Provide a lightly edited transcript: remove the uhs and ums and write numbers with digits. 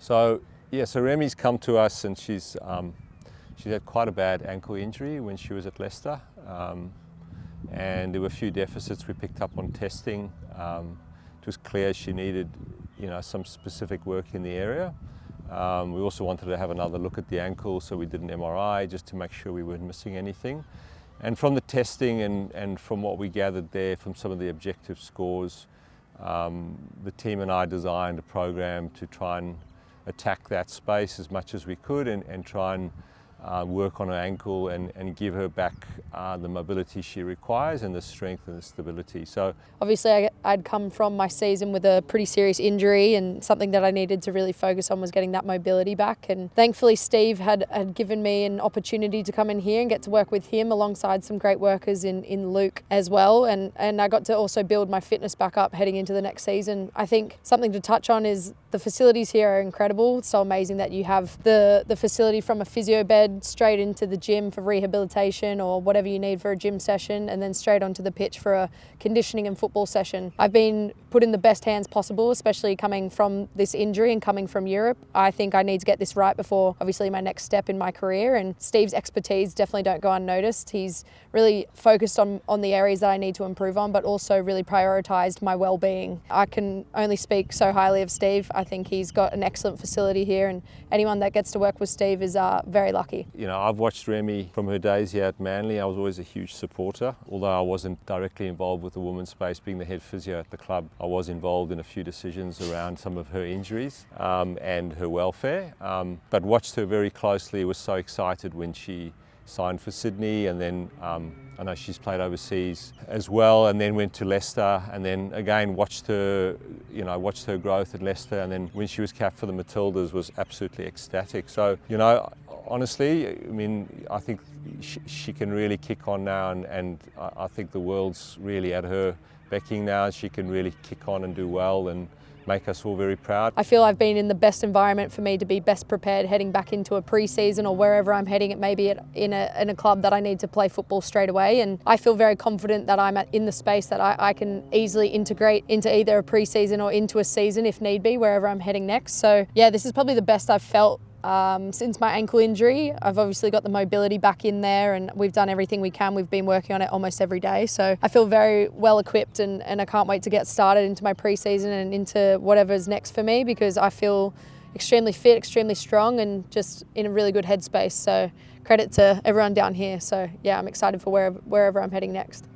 So Remy's come to us, and she's had quite a bad ankle injury when she was at Leicester, and there were a few deficits we picked up on testing. It was clear she needed, some specific work in the area. We also wanted to have another look at the ankle, so we did an MRI just to make sure we weren't missing anything. And from the testing and from what we gathered there, from some of the objective scores, the team and I designed a program to try and attack that space as much as we could and try and work on her ankle and give her back the mobility she requires and the strength and the stability. So obviously I'd come from my season with a pretty serious injury, and something that I needed to really focus on was getting that mobility back. And thankfully Steve had given me an opportunity to come in here and get to work with him alongside some great workers in Luke as well. And I got to also build my fitness back up heading into the next season. I think something to touch on is the facilities here are incredible. It's so amazing that you have the facility from a physio bed straight into the gym for rehabilitation or whatever you need for a gym session, and then straight onto the pitch for a conditioning and football session. I've been put in the best hands possible, especially coming from this injury and coming from Europe. I think I need to get this right before obviously my next step in my career, and Steve's expertise definitely don't go unnoticed. He's really focused on the areas that I need to improve on, but also really prioritised my well-being. I can only speak so highly of Steve. I think he's got an excellent facility here, and anyone that gets to work with Steve is very lucky. I've watched Remy from her days here at Manly. I was always a huge supporter. Although I wasn't directly involved with the women's space, being the head physio at the club, I was involved in a few decisions around some of her injuries and her welfare. But watched her very closely, was so excited when she signed for Sydney, and then I know she's played overseas as well, and then went to Leicester, and then again watched her growth at Leicester, and then when she was capped for the Matildas was absolutely ecstatic. So, honestly, I think she can really kick on now, and I think the world's really at her backing now. She can really kick on and do well and make us all very proud. I feel I've been in the best environment for me to be best prepared heading back into a pre-season or wherever I'm heading. It may be in a club that I need to play football straight away, and I feel very confident that I'm in the space that I can easily integrate into either a pre-season or into a season if need be, wherever I'm heading next. So yeah, this is probably the best I've felt since my ankle injury. I've obviously got the mobility back in there, and we've done everything we can. We've been working on it almost every day. So I feel very well equipped, and I can't wait to get started into my pre-season and into whatever's next for me, because I feel extremely fit, extremely strong, and just in a really good headspace. So credit to everyone down here. So yeah, I'm excited for wherever I'm heading next.